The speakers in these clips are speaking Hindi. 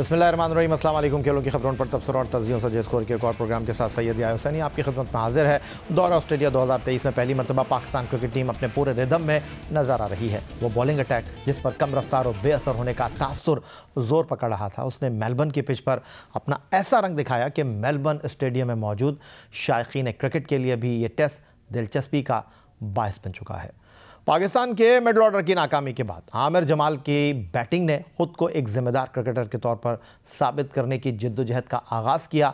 बिस्मिल्लाहिर्रहमानिर्रहीम, अस्सलाम वालेकुम। खेलों की खबरों पर तबसरा और तज़ियों से स्कोर के एक और प्रोग्राम के साथ सैयद या हुसैनी आपकी खिदमत में हाजिर है। दौरा ऑस्ट्रेलिया 2023 में पहली मरतबा पाकिस्तान क्रिकेट टीम अपने पूरे रिदम में नजर आ रही है। वो बॉलिंग अटैक जिस पर कम रफ्तार और बेअसर होने का तासुर जोर पकड़ रहा था, उसने मेलबर्न की पिच पर अपना ऐसा रंग दिखाया कि मेलबर्न स्टेडियम में मौजूद शायकीन क्रिकेट के लिए भी ये टेस्ट दिलचस्पी का बायस बन चुका है। पाकिस्तान के मिडल ऑर्डर की नाकामी के बाद आमिर जमाल की बैटिंग ने खुद को एक जिम्मेदार क्रिकेटर के तौर पर साबित करने की जिद्दोजहद का आगाज़ किया,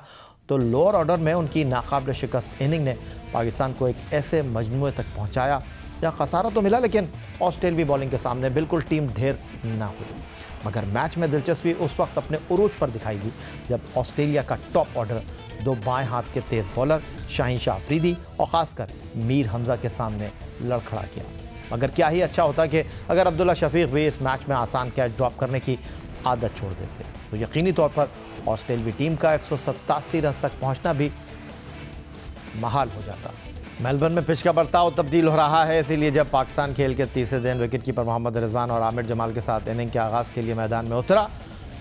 तो लोअर ऑर्डर में उनकी नाकाबिल शिकस्त इनिंग ने पाकिस्तान को एक ऐसे मजमूए तक पहुंचाया जहां खसारा तो मिला, लेकिन ऑस्ट्रेलवी बॉलिंग के सामने बिल्कुल टीम ढेर ना हुई। मगर मैच में दिलचस्पी उस वक्त अपने उरूज पर दिखाई दी जब ऑस्ट्रेलिया का टॉप ऑर्डर दो बाएं हाथ के तेज़ बॉलर शाहीन शाह अफरीदी और ख़ासकर मीर हमजा के सामने लड़खड़ा किया। मगर क्या ही अच्छा होता कि अगर अब्दुल्ला शफीक भी इस मैच में आसान कैच ड्रॉप करने की आदत छोड़ देते, तो यकीनी तौर पर ऑस्ट्रेलवी टीम का 187 रन तक पहुंचना भी महाल हो जाता। मेलबर्न में पिच का बर्ताव तब्दील हो रहा है, इसीलिए जब पाकिस्तान खेल के तीसरे दिन विकेटकीपर मोहम्मद रिजवान और आमिर जमाल के साथ इनिंग के आगाज़ के लिए मैदान में उतरा,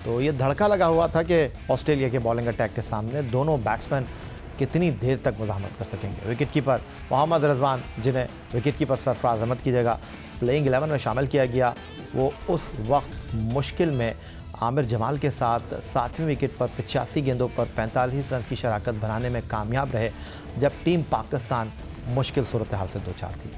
तो ये धड़का लगा हुआ था कि ऑस्ट्रेलिया के बॉलिंग अटैक के सामने दोनों बैट्समैन कितनी देर तक मुज़ाहमत कर सकेंगे। विकेटकीपर मोहम्मद रिजवान, जिन्हें विकेटकीपर सरफराज अहमद की जगह प्लेइंग 11 में शामिल किया गया, वो उस वक्त मुश्किल में आमिर जमाल के साथ 7वीं विकेट पर 85 गेंदों पर 45 रन की शराकत बनाने में कामयाब रहे, जब टीम पाकिस्तान मुश्किल सूरत हाल से दो चार थी।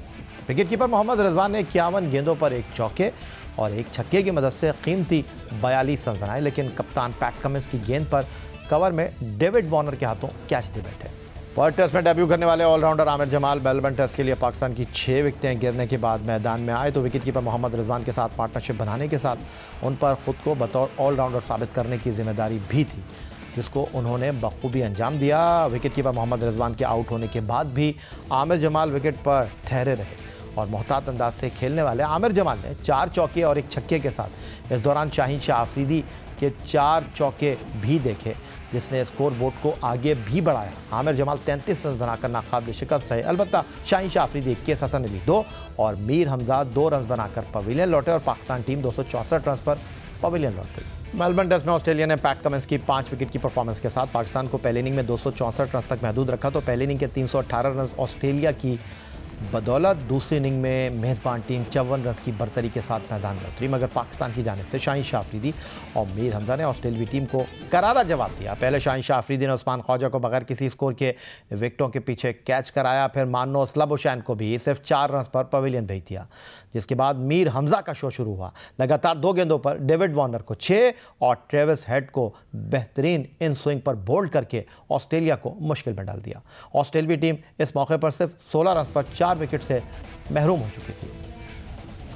विकेटकीपर मोहम्मद रिजवान ने 51 गेंदों पर एक चौके और एक छक्के की मदद से कीमती 42 रन बनाए, लेकिन कप्तान पैट कमिंस की गेंद पर कवर में डेविड वार्नर के हाथों कैच दे बैठे। वर्ल्ड टेस्ट में डेब्यू करने वाले allrounder Aamir Jamal Melbourne test के लिए पाकिस्तान की 6 विकेटें गिरने के बाद मैदान में आए, तो विकेटकीपर मोहम्मद रिजवान के साथ पार्टनरशिप बनाने के साथ उन पर खुद को बतौर ऑलराउंडर साबित करने की जिम्मेदारी भी थी, जिसको उन्होंने बखूबी अंजाम दिया। विकेटकीपर मोहम्मद रिजवान के आउट होने के बाद भी आमिर जमाल विकेट पर ठहरे रहे और मोहतात अंदाज से खेलने वाले आमिर जमाल ने 4 चौके और एक छक्के के साथ इस दौरान शाहीन शाह अफरीदी के 4 चौके भी देखे, जिसने स्कोर बोर्ड को आगे भी बढ़ाया। आमिर जमाल 33 रन बनाकर नाकाबिल शिकस्त रहे। अलबत्ता शाहीन शाह अफरीदी 21, हसन अली 2 और मीर हमजा 2 रन बनाकर पवेलियन लौटे और पाकिस्तान टीम 264 रन पर पवेलियन लौट गई। मेलबर्न टेस्ट में ऑस्ट्रेलिया ने पैट कमिंस की 5 विकेट की परफॉर्मेंस के साथ पाकिस्तान को पहले इनिंग में 264 रन तक महदूद रखा, तो पहले इनिंग के 318 रन ऑस्ट्रेलिया की बदौलत दूसरी इनिंग में मेज़बान टीम 54 रन की बरतरी के साथ मैदान में उतरी, मगर पाकिस्तान की जानिब से शाहीन शाह अफरीदी और मीर हमजा ने ऑस्ट्रेलियाई टीम को करारा जवाब दिया। पहले शाहीन शाह अफरीदी ने उस्मान ख्वाजा को बगैर किसी स्कोर के विकेटों के पीछे कैच कराया, फिर मानो असलब हुसैन को भी सिर्फ 4 रन पर पवेलियन भेज दिया, जिसके बाद मीर हमजा का शो शुरू हुआ। लगातार 2 गेंदों पर डेविड वार्नर को 6 और ट्रेविस हेड को बेहतरीन इन स्विंग पर बोल्ड करके ऑस्ट्रेलिया को मुश्किल में डाल दिया। ऑस्ट्रेलियाई टीम इस मौके पर सिर्फ 16 रन पर 4 विकेट से महरूम हो चुकी थी।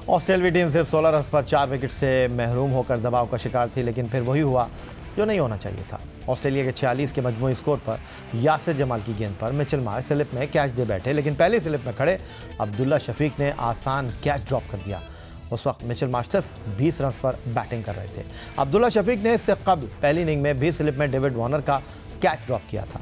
ऑस्ट्रेलियाई टीम सिर्फ 16 रन पर 4 विकेट से महरूम होकर दबाव का शिकार थी, लेकिन फिर वही हुआ जो नहीं होना चाहिए था। ऑस्ट्रेलिया के 46 के मजमूई स्कोर पर यासिर जमाल की गेंद पर मिचेल मार्श स्लिप में कैच दे बैठे, लेकिन पहली स्लिप में खड़े अब्दुल्ला शफीक ने आसान कैच ड्रॉप कर दिया। उस वक्त मिचेल मार्श सिर्फ 20 रन पर बैटिंग कर रहे थे। अब्दुल्ला शफीक ने इससे कबल पहली इनिंग में 20 स्लिप में डेविड वार्नर का कैच ड्रॉप किया था।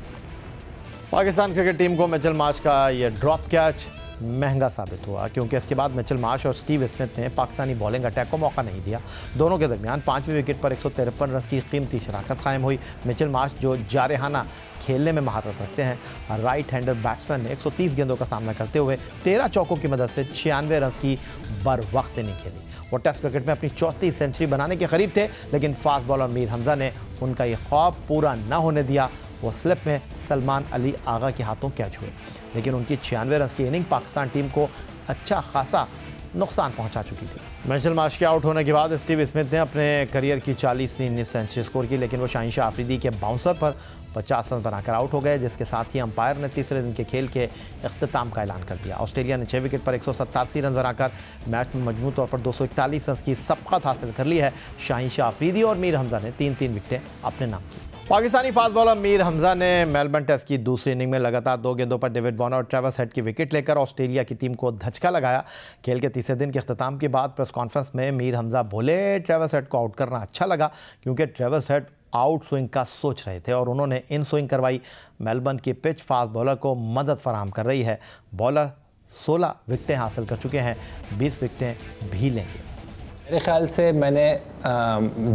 पाकिस्तान क्रिकेट टीम को मिचेल मार्श का यह ड्रॉप कैच महंगा साबित हुआ, क्योंकि इसके बाद मिचेल मार्श और स्टीव स्मिथ ने पाकिस्तानी बॉलिंग अटैक को मौका नहीं दिया। दोनों के दरमियान 5वीं विकेट पर 153 रन की कीमती शराकत कायम हुई। मिचेल मार्श, जो जारहाना खेलने में महारत रखते हैं, राइट हैंडर बैट्समैन ने 130 गेंदों का सामना करते हुए 13 चौकों की मदद से 96 रन की बर वक्त इनिंग खेली। वो टेस्ट क्रिकेट में अपनी 34वीं सेंचुरी बनाने के करीब थे, लेकिन फास्ट बॉलर मीर हमजा ने उनका ये ख्वाब पूरा न होने दिया। वो स्लिप में सलमान अली आगा के हाथों कैच हुए, लेकिन उनकी 96 रन की इनिंग पाकिस्तान टीम को अच्छा खासा नुकसान पहुंचा चुकी थी। मिचेल मार्श के आउट होने के बाद स्टीव स्मिथ ने अपने करियर की 40वीं सेंचुरी स्कोर की, लेकिन वो शाहीन शाह अफरीदी के बाउंसर पर 50 रन बनाकर आउट हो गए, जिसके साथ ही अंपायर ने तीसरे दिन के खेल के इख्तिताम का ऐलान कर दिया। ऑस्ट्रेलिया ने 6 विकेट पर 187 रन बनाकर मैच में मजमू तौर पर 241 रन की सबकत हासिल कर ली है। शाहीन शाह अफरीदी और मीर हमजा ने 3-3 विकेटें अपने नाम की। पाकिस्तानी फास्ट बॉलर मीर हमजा ने मेलबर्न टेस्ट की दूसरी इनिंग में लगातार 2 गेंदों पर डेविड वार्नर और ट्रेविस हेड की विकेट लेकर ऑस्ट्रेलिया की टीम को धचका लगाया। खेल के तीसरे दिन के अख्तिताम के बाद प्रेस कॉन्फ्रेंस में मीर हमजा बोले, ट्रेविस हेड को आउट करना अच्छा लगा, क्योंकि ट्रेविस हेड आउट स्विंग का सोच रहे थे और उन्होंने इन स्विंग करवाई। मेलबर्न की पिच फास्ट बॉलर को मदद फराहम कर रही है। बॉलर 16 विकेटें हासिल कर चुके हैं, 20 विकेटें भी लेंगे। मेरे ख्याल से मैंने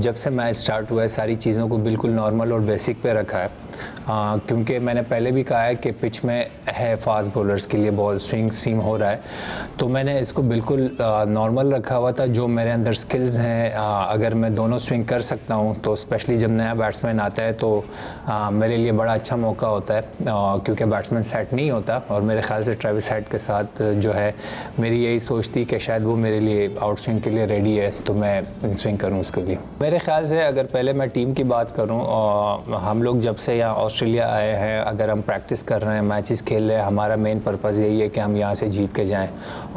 जब से मैच स्टार्ट हुआ है सारी चीज़ों को बिल्कुल नॉर्मल और बेसिक पे रखा है, क्योंकि मैंने पहले भी कहा है कि पिच में है फास्ट बॉलर्स के लिए बॉल स्विंग सीम हो रहा है, तो मैंने इसको बिल्कुल नॉर्मल रखा हुआ था। जो मेरे अंदर स्किल्स हैं, अगर मैं दोनों स्विंग कर सकता हूँ तो स्पेशली जब नया बैट्समैन आता है तो मेरे लिए बड़ा अच्छा मौका होता है, क्योंकि बैट्समैन सेट नहीं होता। और मेरे ख्याल से ट्रेविस हेड के साथ जो है मेरी यही सोच थी कि शायद वो मेरे लिए आउट स्विंग के लिए रेडी है, तो मैं स्विंग करूं उसके लिए। मेरे ख्याल से अगर पहले मैं टीम की बात करूं, और हम लोग जब से यहाँ ऑस्ट्रेलिया आए हैं, अगर हम प्रैक्टिस कर रहे हैं, मैचेस खेल रहे हैं, हमारा मेन पर्पज़ यही है कि हम यहाँ से जीत के जाएं।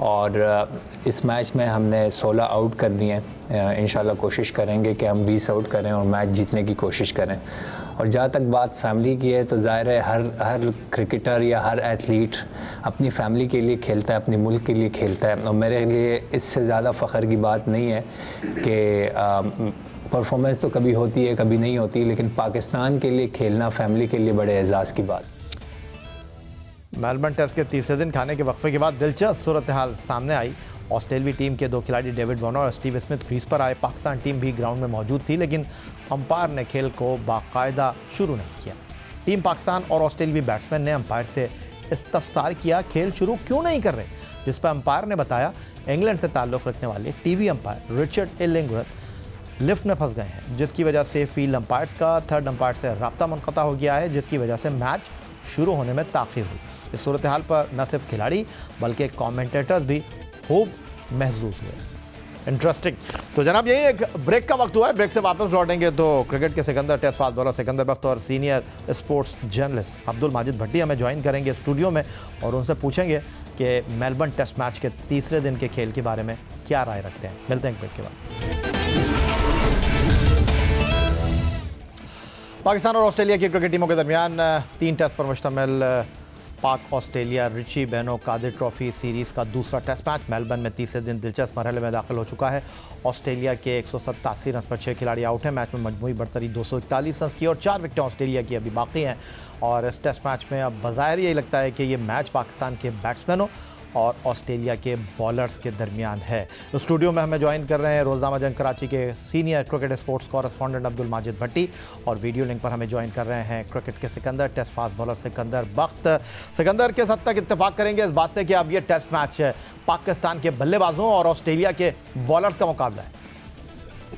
और इस मैच में हमने 16 आउट कर दिए हैं। इंशाल्लाह कोशिश करेंगे कि हम 20 आउट करें और मैच जीतने की कोशिश करें। और जहाँ तक बात फैमिली की है, तो ज़ाहिर है हर क्रिकेटर या हर एथलीट अपनी फैमिली के लिए खेलता है, अपने मुल्क के लिए खेलता है। और मेरे लिए इससे ज़्यादा फ़ख्र की बात नहीं है कि परफॉर्मेंस तो कभी होती है कभी नहीं होती, लेकिन पाकिस्तान के लिए खेलना फैमिली के लिए बड़े एजाज़ की बात। मेलबर्न टेस्ट के तीसरे दिन खाने के वक्फे के बाद दिलचस्प सूरत हाल सामने आई। ऑस्ट्रेलियाई टीम के 2 खिलाड़ी डेविड वार्नर और स्टीव स्मिथ क्रीज पर आए। पाकिस्तान टीम भी ग्राउंड में मौजूद थी, लेकिन अंपायर ने खेल को बाकायदा शुरू नहीं किया। टीम पाकिस्तान और ऑस्ट्रेलियाई बैट्समैन ने अंपायर से इस्तफसार किया, खेल शुरू क्यों नहीं कर रहे, जिस पर अंपायर ने बताया इंग्लैंड से ताल्लुक़ रखने वाले TV umpire Richard Illingworth lift में फंस गए हैं, जिसकी वजह से फील्ड अंपायर्स का थर्ड अंपायर से रब्ता मुनक़ता हो गया है, जिसकी वजह से मैच शुरू होने में ताख़ीर हुई। इस सूरत हाल पर न सिर्फ खिलाड़ी बल्कि कमेंटेटर्स भी खूब महसूस हुए। इंटरेस्टिंग। तो जनाब यही एक ब्रेक का वक्त हुआ है। ब्रेक से वापस लौटेंगे तो क्रिकेट के Sikandar, test fast bowler Sikandar Bakht और senior sports journalist Abdul Majid Bhatti हमें ज्वाइन करेंगे स्टूडियो में और उनसे पूछेंगे कि मेलबर्न टेस्ट मैच के तीसरे दिन के खेल के बारे में क्या राय रखते हैं। मिलते हैं ब्रेक के बाद। पाकिस्तान और ऑस्ट्रेलिया की क्रिकेट टीमों के दरमियान 3 टेस्ट पर मुश्तमिल पाक ऑस्ट्रेलिया रिची बेनो कादिर ट्रॉफी सीरीज़ का दूसरा टेस्ट मैच मेलबर्न में तीसरे दिन दिलचस्प मरहले में दाखिल हो चुका है। ऑस्ट्रेलिया के 187 रन पर 6 खिलाड़ी आउट हैं। मैच में मजमूई बढ़तरी 241 रन की और 4 विकेटें ऑस्ट्रेलिया की अभी बाकी हैं। और इस टेस्ट मैच में अब बज़ाहिर यही लगता है कि ये मैच पाकिस्तान के बैट्समैनों और ऑस्ट्रेलिया के बॉलर्स के दरमियान है। तो स्टूडियो में हमें ज्वाइन कर रहे हैं रोज़नामा जंग कराची के senior cricket sports correspondent Abdul Majid Bhatti और वीडियो लिंक पर हमें ज्वाइन कर रहे हैं क्रिकेट के Sikandar, test fast bowler Sikandar Bakht. Sikandar, किस हद तक इत्तेफाक करेंगे इस बात से कि अब ये टेस्ट मैच पाकिस्तान के बल्लेबाजों और ऑस्ट्रेलिया के बॉलर्स का मुकाबला है?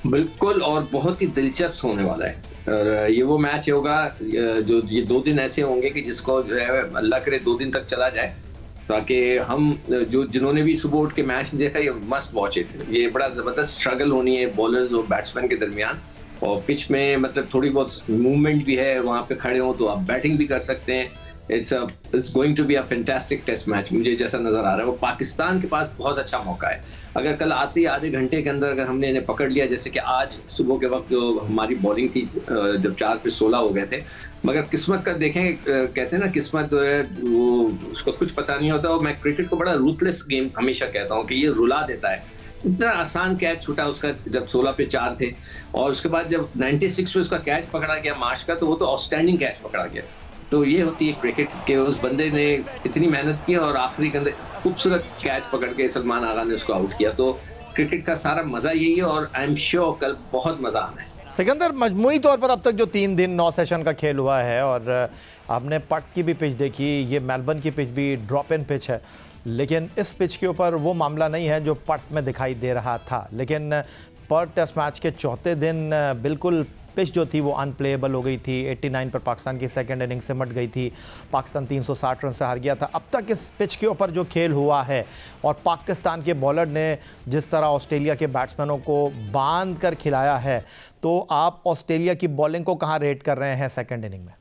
बिल्कुल, और बहुत ही दिलचस्प होने वाला है। ये वो मैच होगा जो ये 2 दिन ऐसे होंगे कि जिसको जो है अल्लाह करे 2 दिन तक चला जाए, ताकि हम जिन्होंने भी सुबह उठ के मैच देखा ये मस्ट वॉच इट। ये बड़ा ज़बरदस्त स्ट्रगल होनी है बॉलर्स और बैट्समैन के दरमियान, और पिच में मतलब थोड़ी बहुत मूवमेंट भी है, वहाँ पे खड़े हो तो आप बैटिंग भी कर सकते हैं। It's going to be a fantastic test match, मुझे जैसा नज़र आ रहा है। वो पाकिस्तान के पास बहुत अच्छा मौका है। अगर कल आते ही आधे घंटे के अंदर अगर हमने इन्हें पकड़ लिया, जैसे कि आज सुबह के वक्त जो हमारी बॉलिंग थी जब 4 पे 16 हो गए थे, मगर किस्मत का देखें, कहते हैं ना किस्मत जो है वो उसको कुछ पता नहीं होता। और मैं क्रिकेट को बड़ा रूथलेस गेम हमेशा कहता हूँ कि ये रुला देता है। इतना आसान कैच छूटा उसका जब 16 पे 4 थे, और उसके बाद जब 96 पे उसका कैच पकड़ा गया मार्श का, तो वो तो आउटस्टैंडिंग कैच पकड़ा गया। तो ये होती है क्रिकेट के, उस बंदे ने इतनी मेहनत की और आखिरी के अंदर खूबसूरत कैच पकड़ के सलमान आगा ने उसको आउट किया। तो क्रिकेट का सारा मजा यही है, और आई एम श्योर कल बहुत मजा आना है। सिकंदर, मजमूई तौर पर अब तक जो 3 दिन 9 सेशन का खेल हुआ है, और आपने पट की भी पिच देखी, ये मेलबर्न की पिच भी ड्रॉप इन पिच है, लेकिन इस पिच के ऊपर वो मामला नहीं है जो पट में दिखाई दे रहा था। लेकिन पर्थ टेस्ट मैच के चौथे दिन बिल्कुल पिच जो थी वो अनप्लेएबल हो गई थी। 89 पर पाकिस्तान की सेकंड इनिंग सिमट गई थी। पाकिस्तान 360 रन से हार गया था। अब तक इस पिच के ऊपर जो खेल हुआ है और पाकिस्तान के बॉलर ने जिस तरह ऑस्ट्रेलिया के बैट्समैनों को बांध कर खिलाया है, तो आप ऑस्ट्रेलिया की बॉलिंग को कहाँ रेट कर रहे हैं सेकंड इनिंग में?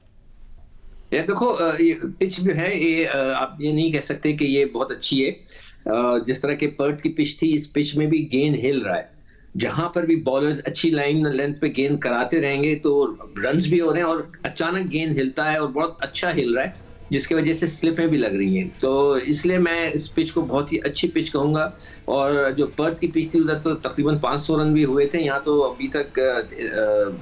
ये देखो, ये पिच जो है ये आप ये नहीं कह सकते कि ये बहुत अच्छी है। जिस तरह के पर्थ की पिच थी, इस पिच में भी गेंद हिल रहा है। जहां पर भी बॉलर्स अच्छी लाइन लेंथ पे गेंद कराते रहेंगे तो रन्स भी हो रहे हैं, और अचानक गेंद हिलता है और बहुत अच्छा हिल रहा है। जिसकी वजह से स्लिपें भी लग रही हैं। तो इसलिए मैं इस पिच को बहुत ही अच्छी पिच कहूँगा। और जो पर्थ की पिच थी उधर तो तकरीबन 500 रन भी हुए थे, यहाँ तो अभी तक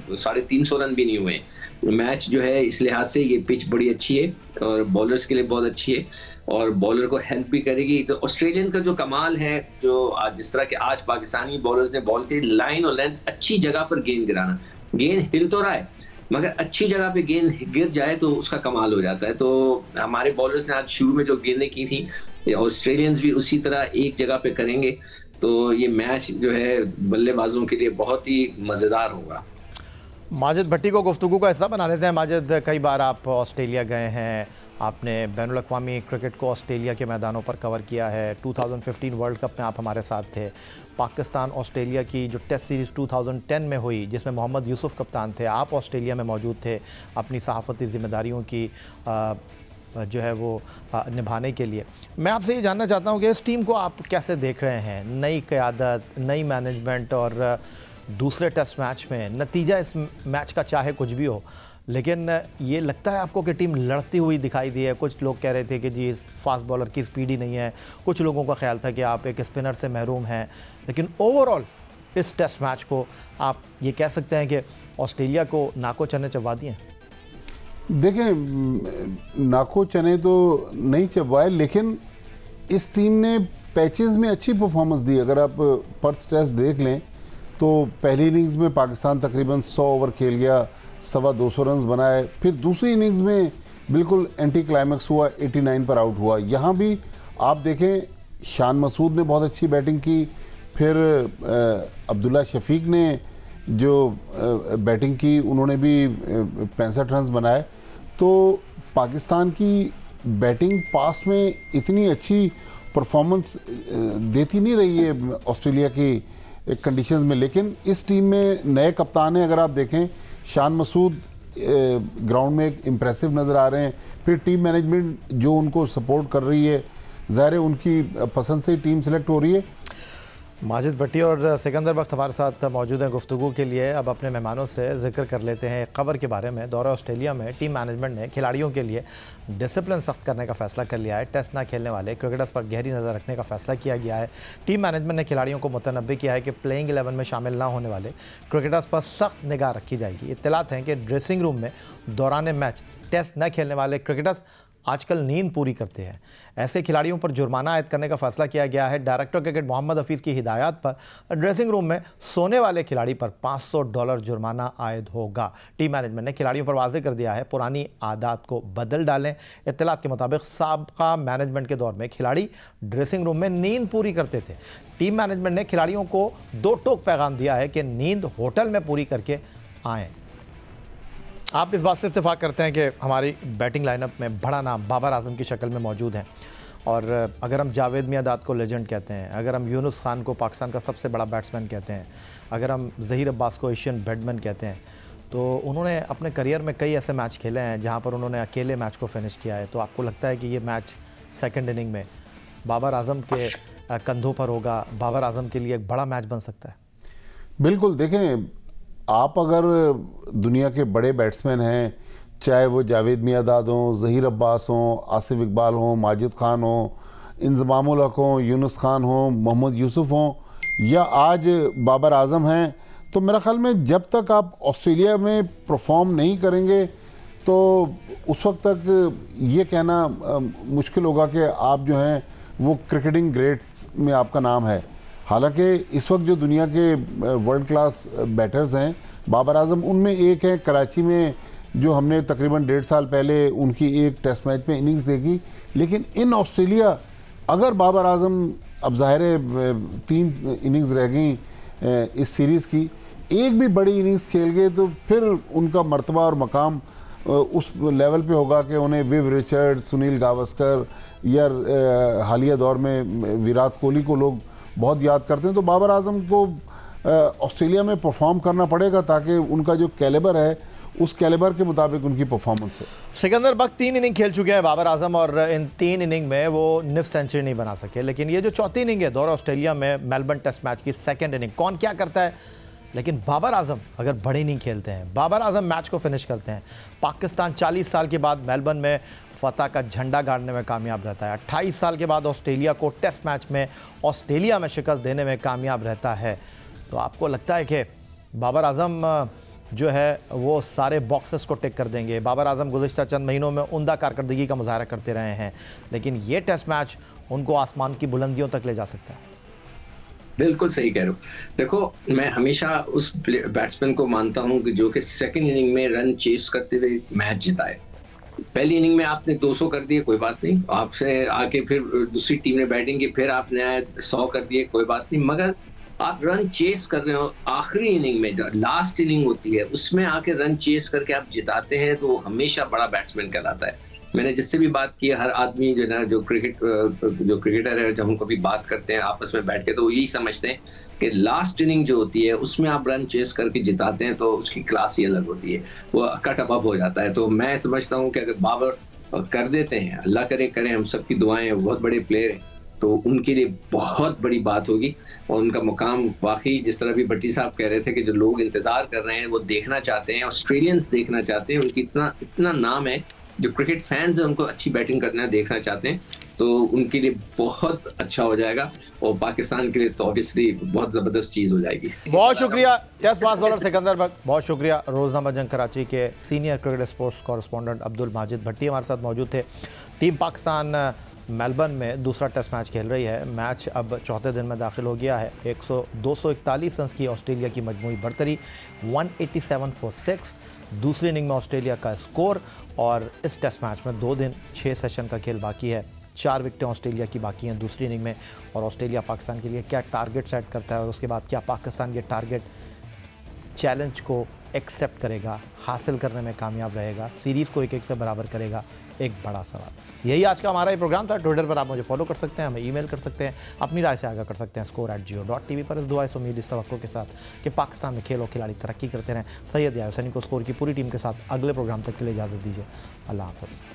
350 रन भी नहीं हुए। मैच जो है इस लिहाज से ये पिच बड़ी अच्छी है और बॉलर्स के लिए बहुत अच्छी है और बॉलर को हेल्प भी करेगी। तो ऑस्ट्रेलियन का जो कमाल है, जो आज जिस तरह के आज पाकिस्तानी बॉलर्स ने बॉल की लाइन और लेंथ, अच्छी जगह पर गेंद गिराना, गेंद हिल तो रहा है मगर अच्छी जगह पे गेंद गिर जाए तो उसका कमाल हो जाता है। तो हमारे बॉलर्स ने आज शुरू में जो गेंदें की थी, ऑस्ट्रेलियंस भी उसी तरह एक जगह पे करेंगे तो ये मैच जो है बल्लेबाजों के लिए बहुत ही मज़ेदार होगा। माजिद भट्टी को गुफ्तगू का हिस्सा बना लेते हैं। माजिद, कई बार आप ऑस्ट्रेलिया गए हैं, आपने बैनुल-अक़वामी क्रिकेट को ऑस्ट्रेलिया के मैदानों पर कवर किया है। 2015 वर्ल्ड कप में आप हमारे साथ थे। पाकिस्तान ऑस्ट्रेलिया की जो टेस्ट सीरीज़ 2010 में हुई, जिसमें मोहम्मद यूसुफ कप्तान थे, आप ऑस्ट्रेलिया में मौजूद थे अपनी सहाफ़ती ज़िम्मेदारियों की जो है वो निभाने के लिए। मैं आपसे ये जानना चाहता हूँ कि इस टीम को आप कैसे देख रहे हैं? नई क़यादत, नई मैनेजमेंट और दूसरे टेस्ट मैच में नतीजा इस मैच का चाहे कुछ भी हो, लेकिन ये लगता है आपको कि टीम लड़ती हुई दिखाई दी है? कुछ लोग कह रहे थे कि जी इस फास्ट बॉलर की स्पीड ही नहीं है, कुछ लोगों का ख्याल था कि आप एक स्पिनर से महरूम हैं, लेकिन ओवरऑल इस टेस्ट मैच को आप ये कह सकते हैं कि ऑस्ट्रेलिया को नाको चने चबवा दिए? देखें, नाको चने तो नहीं चबवाए, लेकिन इस टीम ने पैचेस में अच्छी परफॉर्मेंस दी। अगर आप पर्थ टेस्ट देख लें तो पहली इनिंग्स में पाकिस्तान तकरीबन 100 ओवर खेल गया, 225 रन बनाए। फिर दूसरी इनिंग्स में बिल्कुल एंटी क्लाइमैक्स हुआ, 89 पर आउट हुआ। यहाँ भी आप देखें, शान मसूद ने बहुत अच्छी बैटिंग की, फिर अब्दुल्ला शफीक ने जो बैटिंग की, उन्होंने भी 65 रन बनाए। तो पाकिस्तान की बैटिंग पास्ट में इतनी अच्छी परफॉर्मेंस देती नहीं रही है ऑस्ट्रेलिया की कंडीशंस में, लेकिन इस टीम में नए कप्तान हैं। अगर आप देखें, शान मसूद ग्राउंड में एक इम्प्रेसिव नज़र आ रहे हैं। फिर टीम मैनेजमेंट जो उनको सपोर्ट कर रही है, ज़ाहिर है उनकी पसंद से टीम सेलेक्ट हो रही है। माजिद भट्टी और सिकंदर बख्त हमारे साथ मौजूद हैं गुफ्तगू के लिए। अब अपने मेहमानों से जिक्र कर लेते हैं खबर के बारे में। दौरा ऑस्ट्रेलिया में टीम मैनेजमेंट ने खिलाड़ियों के लिए डिसिप्लिन सख्त करने का फैसला कर लिया है। टेस्ट ना खेलने वाले क्रिकेटर्स पर गहरी नज़र रखने का फैसला किया गया है। टीम मैनेजमेंट ने खिलाड़ियों को मुतनब्बे किया है कि प्लेइंग 11 में शामिल ना होने वाले क्रिकेटर्स पर सख्त निगाह रखी जाएगी। इत्तलात हैं कि ड्रेसिंग रूम में दौरान मैच टेस्ट न खेलने वाले क्रिकेटर्स आजकल नींद पूरी करते हैं। ऐसे खिलाड़ियों पर जुर्माना आयद करने का फैसला किया गया है। डायरेक्टर क्रिकेट मोहम्मद हफीज़ की हिदायत पर ड्रेसिंग रूम में सोने वाले खिलाड़ी पर $500 जुर्माना आयद होगा। टीम मैनेजमेंट ने खिलाड़ियों पर वाज़ेह कर दिया है पुरानी आदत को बदल डालें। इत्तलात के मुताबिक साबका मैनेजमेंट के दौर में खिलाड़ी ड्रेसिंग रूम में नींद पूरी करते थे। टीम मैनेजमेंट ने खिलाड़ियों को दो टोक पैगाम दिया है कि नींद होटल में पूरी करके आएँ। आप इस बात से इत्तेफाक करते हैं कि हमारी बैटिंग लाइनअप में बड़ा नाम बाबर आजम की शक्ल में मौजूद हैं, और अगर हम जावेद मियांदाद को लेजेंड कहते हैं, अगर हम यूनुस खान को पाकिस्तान का सबसे बड़ा बैट्समैन कहते हैं, अगर हम ज़हीर अब्बास को एशियन बैट्समैन कहते हैं, तो उन्होंने अपने करियर में कई ऐसे मैच खेले हैं जहां पर उन्होंने अकेले मैच को फिनिश किया है। तो आपको लगता है कि ये मैच सेकेंड इनिंग में बाबर आजम के कंधों पर होगा, बाबर आजम के लिए एक बड़ा मैच बन सकता है? बिल्कुल। देखें, आप अगर दुनिया के बड़े बैट्समैन हैं, चाहे वो जावेद मियांदाद हों, ज़हीर अब्बास हों, आसिफ इकबाल हों, माजिद खान हों, इंज़मामुल हक हों, यूनुस खान हों, मोहम्मद यूसुफ हों, या आज बाबर आजम हैं, तो मेरा ख्याल में जब तक आप ऑस्ट्रेलिया में परफॉर्म नहीं करेंगे तो उस वक्त तक ये कहना मुश्किल होगा कि आप जो हैं वो क्रिकेटिंग ग्रेट्स में आपका नाम है। हालांकि इस वक्त जो दुनिया के वर्ल्ड क्लास बैटर्स हैं, बाबर आजम उनमें एक है। कराची में जो हमने तकरीबन 1.5 साल पहले उनकी एक टेस्ट मैच में इनिंग्स देखी, लेकिन इन ऑस्ट्रेलिया अगर बाबर आजम, अब ज़ाहिर है 3 इनिंग्स रह गई इस सीरीज़ की, एक भी बड़ी इनिंग्स खेल गए तो फिर उनका मर्तबा और मकाम उस लेवल पे होगा कि उन्हें विव रिचर्ड, सुनील गावस्कर या हालिया दौर में विराट कोहली को लोग बहुत याद करते हैं। तो बाबर आजम को ऑस्ट्रेलिया में परफॉर्म करना पड़ेगा ताकि उनका जो कैलिबर है उस कैलिबर के मुताबिक उनकी परफॉर्मेंस है। सिकंदर बख्त 3 इनिंग खेल चुके हैं बाबर आजम, और इन 3 इनिंग में वो निफ सेंचुरी नहीं बना सके। लेकिन ये जो चौथी इनिंग है दौरा ऑस्ट्रेलिया में मेलबर्न टेस्ट मैच की सेकंड इनिंग, कौन क्या करता है लेकिन बाबर आजम अगर बड़े नहीं खेलते हैं, बाबर आजम मैच को फिनिश करते हैं, पाकिस्तान 40 साल के बाद मेलबर्न में फतह का झंडा गाड़ने में कामयाब रहता है, 28 साल के बाद ऑस्ट्रेलिया को टेस्ट मैच में ऑस्ट्रेलिया में शिकस्त देने में कामयाब रहता है, तो आपको लगता है कि बाबर आजम जो है वो सारे बॉक्सेस को टिक कर देंगे? बाबर आजम गुज़िश्ता चंद महीनों में उम्दा कारकर्दगी का मुजाहरा करते रहे हैं, लेकिन ये टेस्ट मैच उनको आसमान की बुलंदियों तक ले जा सकता है। बिल्कुल सही कह रहे हो। देखो, मैं हमेशा उस बैट्समैन को मानता हूं कि जो कि सेकंड इनिंग में रन चेस करते हुए मैच जिताए। पहली इनिंग में आपने 200 कर दिए, कोई बात नहीं, आपसे आके फिर दूसरी टीम ने बैटिंग की, फिर आपने 100 कर दिए, कोई बात नहीं, मगर आप रन चेस कर रहे हो आखिरी इनिंग में, जो लास्ट इनिंग होती है उसमें आके रन चेस करके आप जिताते हैं, तो हमेशा बड़ा बैट्समैन कहलाता है। मैंने जिससे भी बात की, हर आदमी जो ना जो क्रिकेटर है, जब हम कभी बात करते हैं आपस में बैठ के, तो वो यही समझते हैं कि लास्ट इनिंग जो होती है उसमें आप रन चेस करके जिताते हैं तो उसकी क्लास ही अलग होती है, वो कट अबव हो जाता है। तो मैं समझता हूँ कि अगर बाबर कर देते हैं, अल्लाह करे करें, हम सबकी दुआएं हैं, बहुत बड़े प्लेयर हैं, तो उनके लिए बहुत बड़ी बात होगी और उनका मुकाम वाकई, जिस तरह भी भट्टी साहब कह रहे थे कि जो लोग इंतजार कर रहे हैं वो देखना चाहते हैं, ऑस्ट्रेलियंस देखना चाहते हैं, उनकी इतना नाम है, जो क्रिकेट फैंस हैं उनको अच्छी बैटिंग करना देखना चाहते हैं, तो उनके लिए बहुत अच्छा हो जाएगा और पाकिस्तान के लिए तो ऑब्वियसली बहुत ज़बरदस्त चीज़ हो जाएगी। बहुत शुक्रिया test fast bowler Sikandar Bakhsh, बहुत शुक्रिया। रोज़नामा जंग कराची के senior cricket sports correspondent Abdul Majid Bhatti हमारे साथ मौजूद थे। टीम पाकिस्तान मेलबर्न में दूसरा टेस्ट मैच खेल रही है। मैच अब चौथे दिन में दाखिल हो गया है। 241 रन की ऑस्ट्रेलिया की मजमूई बढ़तरी, 187 फॉर 6 दूसरी इनिंग में ऑस्ट्रेलिया का स्कोर। और इस टेस्ट मैच में 2 दिन 6 सेशन का खेल बाकी है। 4 विकेटें ऑस्ट्रेलिया की बाकी हैं दूसरी इनिंग में। और ऑस्ट्रेलिया पाकिस्तान के लिए क्या टारगेट सेट करता है और उसके बाद क्या पाकिस्तान ये टारगेट चैलेंज को एक्सेप्ट करेगा, हासिल करने में कामयाब रहेगा, सीरीज़ को 1-1 से बराबर करेगा, एक बड़ा सवाल। यही आज का हमारा ये प्रोग्राम था। ट्विटर पर आप मुझे फॉलो कर सकते हैं, हमें ईमेल कर सकते हैं, अपनी राय से आगाह कर सकते हैं score@geo.tv पर। इस दुआ से उम्मीद, इस तवक्को के साथ कि पाकिस्तान में खेल और खिलाड़ी तरक्की करते रहें। सैयद या हुसैनी को स्कोर की पूरी टीम के साथ अगले प्रोग्राम तक के लिए इजाज़त दीजिए। अल्लाह हाफ़िज़।